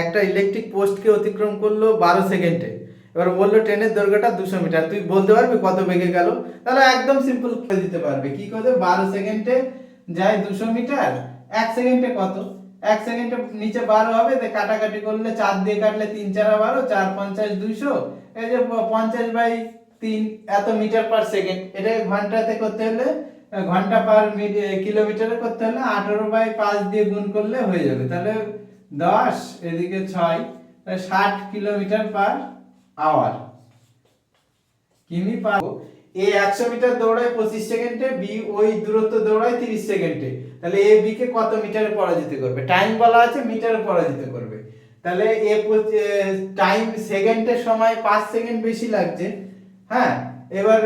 একটা ইলেকট্রিক পোস্টকে অতিক্রম করলো 12 সেকেন্ডে। এবার বললো ট্রেনের দৈর্ঘ্যটা 200 মিটার, তুই বলতে পারবি কত বেগে গেল? তাহলে একদম সিম্পল করে দিতে পারবে। কি করে? 12 সেকেন্ডে যায় 200 মিটার, 1 সেকেন্ডে কত? 1 সেকেন্ডে নিচে 12 হবে, কাটাকাটি করলে 4 দিয়ে কাটলে 3 4 12, 4 50 200, এই যে 50/3 এত মিটার পার সেকেন্ড। এটা ঘন্টাতে করতে হলে, ঘন্টা পার কিলোমিটারে করতে হলে 18/5 দিয়ে গুণ করলে হয়ে যাবে। তাহলে 10 এদিকে 6, 60 কিলোমিটার পার আওয়ার, কিমি পার। এ 100 মিটার দৌড়ায় 25 সেকেন্ডে, বি ওই দূরত্ব দৌড়ায় 30 সেকেন্ডে। তাহলে এ বি কে কত মিটারে পরাজিত করবে? টাইম বলা আছে, মিটারে পরাজিত করবে। তাহলে এ টাইম সেকেন্ডের সময় 5 সেকেন্ড বেশি লাগছে। হ্যাঁ, এবার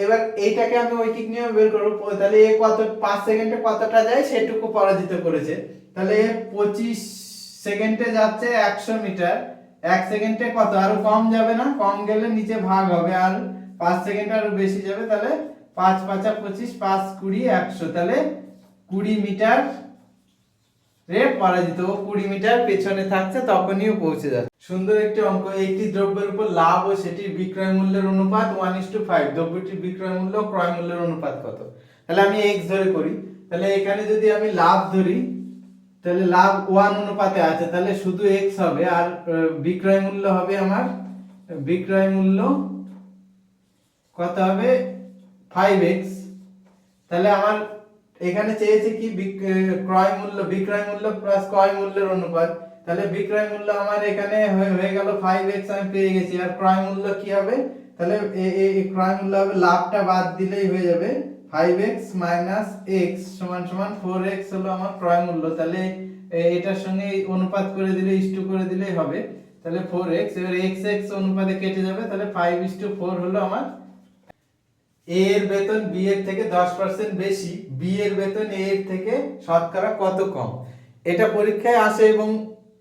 এবার এইটাকে আমি ঐকিক নিয়মে বের করব। তাহলে এ কত 5 সেকেন্ডে কতটা যায় সেটুকু পরাজিত করেছে। তাহলে 25 সেকেন্ডে যাচ্ছে 100 মিটার, 1 সেকেন্ডে কত? আরো কম যাবে না? কম গেলে নিচে ভাগ হবে, আর 5 সেকেন্ড আরো বেশি যাবে। তাহলে 5 5 25, 5 20 100, তাহলে 20 মিটার রে পরাজিত। 20 মিটার পেছনে থাকছে, তখনই পৌঁছে যাচ্ছে। সুন্দর একটি অঙ্ক। একটি দ্রব্যের উপর লাভ ও সেটির বিক্রয় মূল্যের অনুপাত 1:5। দ্রব্যটির বিক্রয় মূল্য ক্রয় মূল্যের অনুপাত কত? তাহলে আমি x ধরে করি। তাহলে এখানে যদি আমি লাভ ধরি, তাহলে লাভ 1 অনুপাতে আছে, তাহলে শুধু x হবে, আর বিক্রয় মূল্য হবে আমার, বিক্রয় মূল্য কত হবে? 5x। তাহলে আমার এখানে চেয়েছে কি ক্রয় মূল্য, বিক্রয় মূল্য প্লাস ক্রয় মূল্যের অনুপাত। তাহলে বিক্রয় মূল্য আমার এখানে হয়ে গেল 5x, আমি পেয়ে গেছি। আর ক্রয় মূল্য কি হবে? তাহলে এই ক্রয় মূল্য হবে, লাভটা বাদ দিলেই হয়ে যাবে 5x - x = 4x হলো আমার ক্রয় মূল্য। তাহলে এটার সঙ্গে অনুপাত করে দিলে, ইস্টু করে দিলেই হবে। তাহলে 4x, এবার x x অনুপাতে কেটে যাবে, তাহলে 5:4 হলো আমার। এ এর বেতন বি এর থেকে 10% বেশি, বি এর বেতন এ এর থেকে শতকরা কত কম? এটা পরীক্ষায় আসে এবং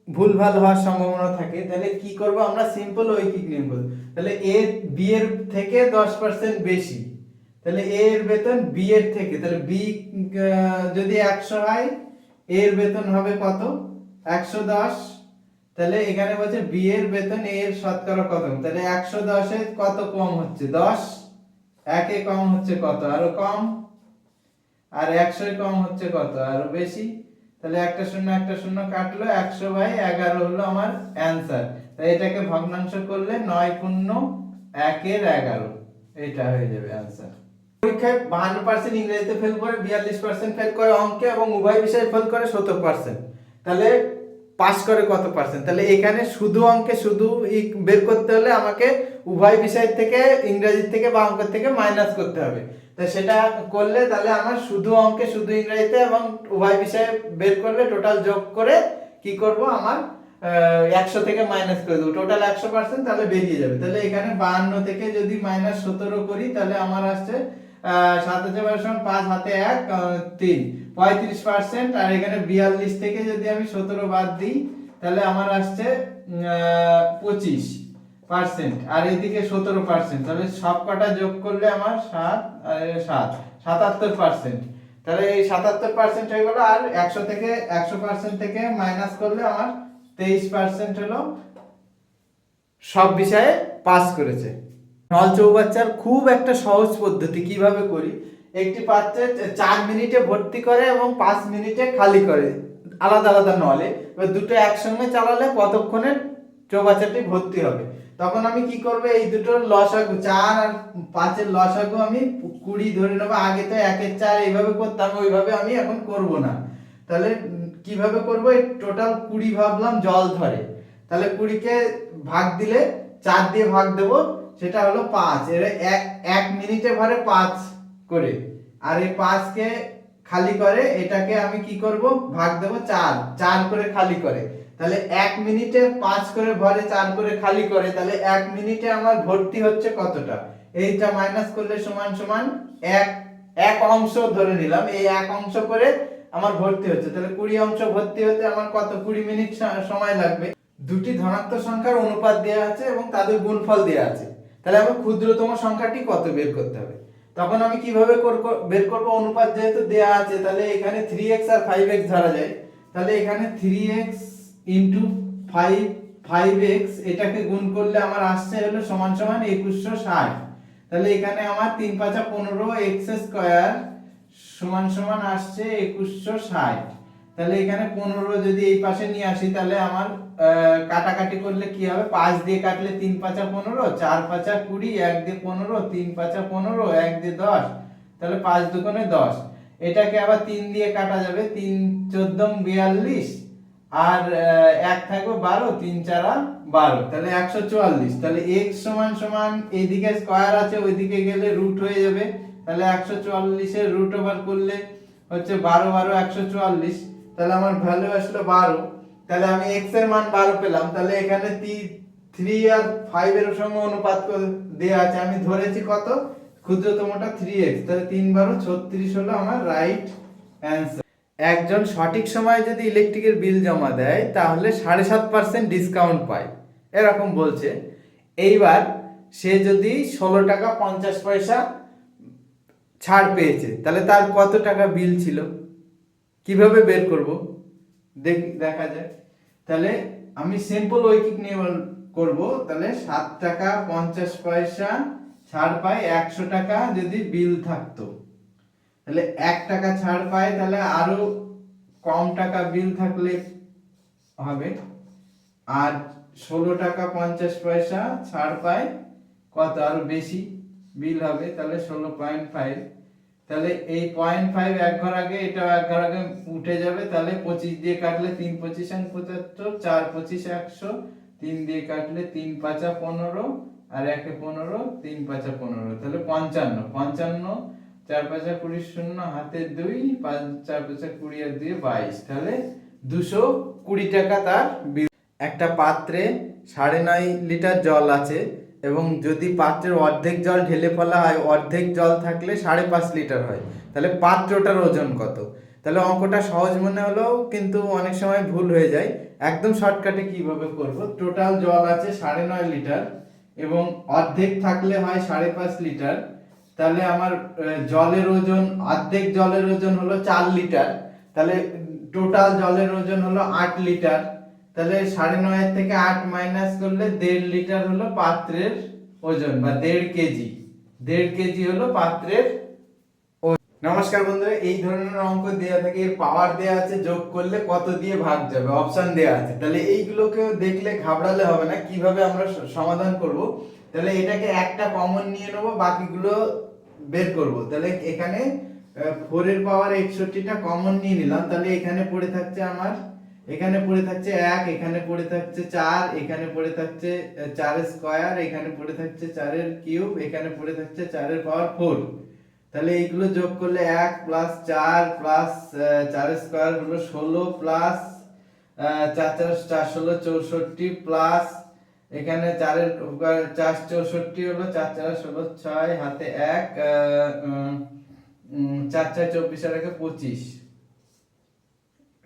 ভুলভাল হওয়ার সম্ভাবনা থাকে। তাহলে কি করব আমরা? সিম্পল ঐকিক নিয়ম করব। তাহলে এ বি এর থেকে 10% বেশি, তাহলে এ এর বেতন বি এর থেকে, তাহলে বি যদি 100 হয়, এ এর বেতন হবে কত? 110। তাহলে এখানে বলছে বি এর বেতন এ এর শতকরা কত? তাহলে 110 এ কত কম হচ্ছে? 10। একে কম হচ্ছে কত? আরো কম। আর 100 কম হচ্ছে কত? আরো বেশি। তাহলে একটা শূন্য কাটলো, 100/11 হলো আমার অ্যানসার। তাই এটাকে ভগ্নাংশ করলে 9 পূর্ণ 1/11, এটা হয়ে যাবে অ্যানসার। পরীক্ষায় 52% ইংরেজিতে ফেল করে, 42% ফেল করে অঙ্কে, এবং উভয় বিষয়ে ফেল করে 70%। তাহলে পাস করে কত পার্সেন্ট? তাহলে এখানে শুধু অঙ্কে শুধু বের করতে হলে আমাকে উভয় বিষয় থেকে, ইংরেজি থেকে বা অঙ্ক থেকে মাইনাস করতে হবে। তো সেটা করলে তাহলে আমার শুধু অঙ্কে শুধু ইংরেজিতে এবং উভয় বিষয়ে বের করলে টোটাল যোগ করে কি করব? আমার 100 থেকে মাইনাস করে দেবো, টোটাল 100%, তাহলে বেরিয়ে যাবে। তাহলে এখানে 52 থেকে যদি -17 করি, তাহলে আমার আসছে 7 5 হাতে 1 3, 35%। আর এখানে 42 থেকে যদি আমি 17 বাদ দিই, তাহলে আমার আসছে 25%, আর এদিকে 17%। তাহলে সব কটা যোগ করলে আমার 7 আর 7 77%। তাহলে এই 77% হয়ে গেল। আর 100 থেকে 100% থেকে মাইনাস করলে আমার 23% হলো সব বিষয়ে পাস করেছে। নল চৌবাচ্চার খুব একটা সহজ পদ্ধতি কিভাবে করি। একটি পাত্রে 4 মিনিটে ভর্তি করে এবং 5 মিনিটে খালি করে, আলাদা আলাদা নলে। এবার দুটো একসঙ্গে চালালে কতক্ষণে চৌবাচ্চাটি ভর্তি হবে? তখন আমি কি করব? এই দুটোর লসাগু, 4 আর 5 এর লসাগু আমি 20 ধরে নেব। আগে তো 1 এর 4 এইভাবে করতাম, ওইভাবে আমি এখন করব না। তাহলে কিভাবে করব? এই টোটাল 20 ভাবলাম জল ধরে, তাহলে 20 কে ভাগ দিলে 4 দিয়ে ভাগ দেব, সেটা হলো 5। এর 1 মিনিটে ভরে 5 করে, আর এই 5 কে খালি করে, এটাকে আমি কি করব? ভাগ দেব 4, 4 করে খালি করে। তাহলে 1 মিনিটে 5 করে ভরে, 4 করে খালি করে, তাহলে 1 মিনিটে আমার ভর্তি হচ্ছে কতটা? এইটা মাইনাস করলে সমান সমান 1 অংশ ধরে নিলাম, এই 1 অংশ করে আমার ভর্তি হচ্ছে। তাহলে 20 অংশ ভর্তি হতে আমার কত? 20 মিনিট সময় লাগবে। দুটি ধনাত্মক সংখ্যার অনুপাত দেওয়া আছে এবং তাদের গুণফল দেওয়া আছে। তাহলে আমার ক্ষুদ্রতম সংখ্যাটি কত বের করতে হবে। তখন আমি কিভাবে বের করব? অনুপাত যেহেতু দেওয়া আছে, তাহলে এখানে 3x আর 5x ধরা যায়। তাহলে এখানে 3x ইন্টু 5x, এটাকে গুণ করলে আমার আসছে হলো সমান সমান 2160। তাহলে এখানে আমার 3 5 15 x স্কয়ার সমান সমান আসছে 2160। তাহলে এখানে 15 যদি এই পাশে নিয়ে আসি তাহলে আমার কাটাকাটি করলে কি হবে, 5 দিয়ে কাটলে 3 5 15, 4 5 20, 1 দিয়ে 15, 3 5 15, 1 দিয়ে 10, তাহলে 5 দুগুণে 10। এটাকে আবার 3 দিয়ে কাটা যাবে, 3 14 42, আর 1 থাকবে 12, 3 4 12, তাহলে 144। তাহলে x সমান সমান এইদিকে স্কয়ার আছে ওইদিকে গেলে রুট হয়ে যাবে, তাহলে 144 এর রুট ওভার করলে হচ্ছে 12 12 144, তাহলে আমার ভ্যালু আসলো 12। তাহলে আমি x এর মান 12 পেলাম। তাহলে এখানে 3 আর 5 এর সঙ্গে অনুপাত দেয়া আছে, আমি ধরেছি কত, ক্ষুদ্রতমটা 3x, তাহলে 3 12 36 হলো আমার রাইট অ্যানসার। একজন সঠিক সময়ে যদি ইলেকট্রিকের বিল জমা দেয় তাহলে 7.5% ডিসকাউন্ট পায়, এরকম বলছে। এইবার সে যদি 16 টাকা 50 পয়সা ছাড় পেয়েছে তাহলে তার কত টাকা বিল ছিল, কিভাবে বের করব দেখা যায়। তাহলে আমি সিম্পল ঐকিক নিয়ম করব। তাহলে 7 টাকা 50 পয়সা ছাড় পায় 100 টাকা যদি বিল থাকতো, তাহলে 1 টাকা ছাড় পায়, তাহলে আরো কম টাকা বিল থাকলে হবে। আর 16 টাকা 50 পয়সা ছাড় পায় কত, আরো বেশি বিল হবে, তাহলে 16.5। তাহলে এই 0.5 এক ঘর আগে, এটা এক ঘর আগে উঠে যাবে, তাহলে 25 দিয়ে কাটলে 3 25 75, 4 25 100, 3 দিয়ে কাটলে 3 5 15, আর 1 15, 3 5 15, তাহলে 55 55, 4 5 20 শূন্য হাতে 2, 5 4 5 20 আর 2 22, তাহলে 220 টাকা তার বিল। একটা পাত্রে 9.5 লিটার জল আছে এবং যদি পাত্রের অর্ধেক জল ঢেলে ফেলা হয়, অর্ধেক জল থাকলে 5.5 লিটার হয়, তাহলে পাত্রটার ওজন কত? তাহলে অঙ্কটা সহজ মনে হলেও কিন্তু অনেক সময় ভুল হয়ে যায়। একদম শর্টকাটে কিভাবে করব, টোটাল জল আছে 9.5 লিটার এবং অর্ধেক থাকলে হয় 5.5 লিটার, তাহলে আমার জলের ওজন, অর্ধেক জলের ওজন হলো 4 লিটার, তাহলে টোটাল জলের ওজন হলো 8 লিটার। তাহলে 9.5 থেকে 8 মাইনাস করলে 1.5 লিটার হলো পাত্রের ওজন, বা 1.5 কেজি, 1.5 কেজি হলো পাত্রের ওজন। নমস্কার বন্ধুরা, এই ধরনের অঙ্ক দেয়া থাকে, এর পাওয়ার দেয়া আছে, যোগ করলে কত দিয়ে ভাগ যাবে অপশন দেয়া আছে। তাহলে এইগুলোকে দেখলে ঘাবড়ালে হবে না, কিভাবে আমরা সমাধান করব। তাহলে এটাকে একটা কমন নিয়ে নেব, বাকিগুলো বের করব। তাহলে এখানে 4 এর পাওয়ার 61টা কমন নিয়ে নিলাম, তাহলে এখানে পড়ে থাকছে আমার, এখানে পড়ে থাকছে 1, এখানে পড়ে থাকছে 4, এখানে পড়ে থাকছে 4 স্কয়ার, এখানে পড়ে থাকছে 4 এর কিউব, এখানে পড়ে থাকছে 4 এর পাওয়ার 4। তাহলে এইগুলো যোগ করলে 1 প্লাস 4 প্লাস 4 স্কয়ার হলো 16, প্লাস 4 4 4 16 64, প্লাস এখানে 4 এর 4 64 হলো, 4 4 16 6 হাতে 1, 4 4 24 আর 1 25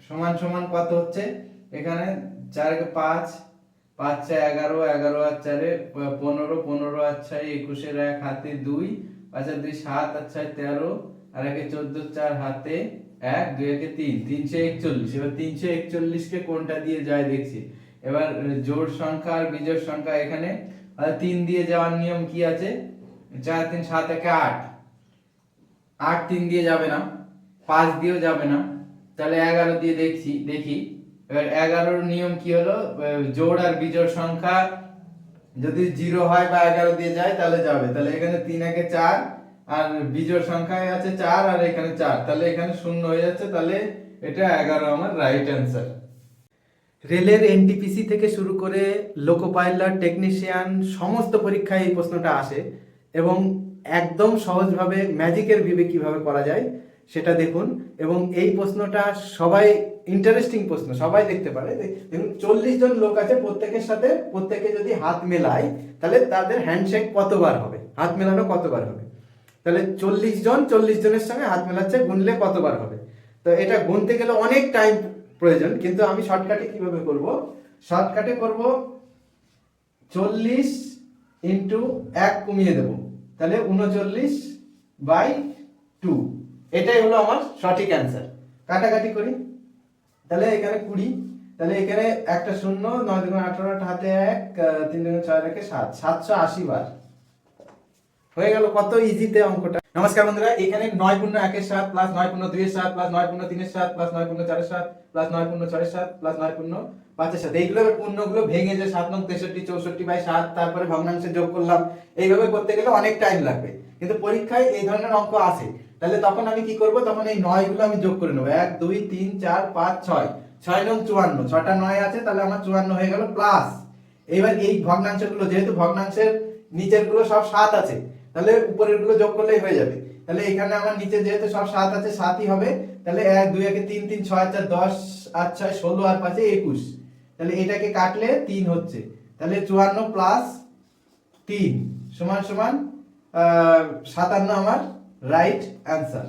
সমান সমান কত হচ্ছে, এখানে 4 কে 5, 5 6 11, 11 আর 4 15, 15 আর 6 21 এর 1 হাতে 2, 5 আর 2 7 আর 6 13, আর 1 14, 4 হাতে 1, 2 1 3, 341। এবার 341 কে কোনটা দিয়ে যায় দেখছি। এবার জোড় সংখ্যা আর বিজোড় সংখ্যা, এখানে 3 দিয়ে যাওয়ার নিয়ম কি আছে, 4 3 7 1 8, 8 3 দিয়ে যাবে না, 5 দিয়েও যাবে না, তাহলে 11 দিয়ে দেখি। এবার 11 এর নিয়ম কি হলো, জোড় আর বিজোড় সংখ্যা যদি 0 হয় বা 11 দিয়ে যায় তাহলে যাবে। তাহলে এখানে 3 1 4, আর বিজোড় সংখ্যায় আছে 4, আর এখানে 4, তাহলে এখানে 0 হয়ে যাচ্ছে, তাহলে এটা 11 আমার রাইট অ্যানসার। রেলের এনটিপিসি থেকে শুরু করে লোকো পাইলট, টেকনিশিয়ান, সমস্ত পরীক্ষায় এই প্রশ্নটা আসে এবং একদম সহজভাবে ম্যাজিকের ভিভে কিভাবে করা যায় সেটা দেখুন। এবং এই প্রশ্নটা সবাই ইন্টারেস্টিং প্রশ্ন, সবাই দেখতে পারে। দেখুন 40 জন লোক আছে, প্রত্যেকের সাথে প্রত্যেকে যদি হাত মেলায় তাহলে তাদের হ্যান্ডশেক কতবার হবে, হাত মেলানো কতবার হবে। তাহলে 40 জন 40 জনের সঙ্গে হাত মেলাচ্ছে, গুনলে কতবার হবে। তো এটা গুনতে গেলে অনেক টাইম প্রয়োজন, কিন্তু আমি শর্টকাটে কিভাবে করব, শর্টকাটে করব 40 ইন্টু 1 কমিয়ে দেব, তাহলে 39/2, এটাই হলো আমার সঠিক অ্যান্সার। কাটাকাটি করি, তাহলে এখানে 20, তাহলে এখানে একটা শূন্য, 9 দুগুণ 18, হাতে 1, 3 দুগুণ 6 রেখে 7, 780 বার হয়ে গেল। কত ইজিতে অঙ্কটা। নমস্কার বন্ধুরা, এখানে 9 পূর্ণ 1 এর 7 প্লাস 9 পূর্ণ 2 এর 7 প্লাস 9 পূর্ণ 3 এর 7 প্লাস 9 পূর্ণ 4 এর 7 প্লাস 9 পূর্ণ 6 এর 7 প্লাস 9 পূর্ণ 5 এর 7, এইগুলো এবার পূর্ণগুলো ভেঙে যে 7 নং 63 64/7 তারপরে ভগ্নাংশে যোগ করলাম, এইভাবে করতে গেলে অনেক টাইম লাগবে। কিন্তু পরীক্ষায় এই ধরনের অঙ্ক আসে, তাহলে তখন আমি কি করব, তখন এই 9 গুলো আমি যোগ করে নেব। 1 2 3 4 5 6, 6 নং 54, 6টা 9 আছে, তাহলে আমার 54 হয়ে গেল। প্লাস এবার এই ভগ্নাংশগুলো, যেহেতু ভগ্নাংশের নিচের গুলো সব 7 আছে, তাহলে উপরের গুলো যোগ করলেই হয়ে যাবে। তাহলে এখানে আমার নিচে যেহেতু সব 7 আছে, 7ই হবে। তাহলে 1 2 1 3 3 6 4 10 8 6 16 আর 5 21, তাহলে এটাকে কাটলে 3 হচ্ছে। তাহলে 54 প্লাস 3 সমান সমান 57 আমার রাইট অ্যান্সার।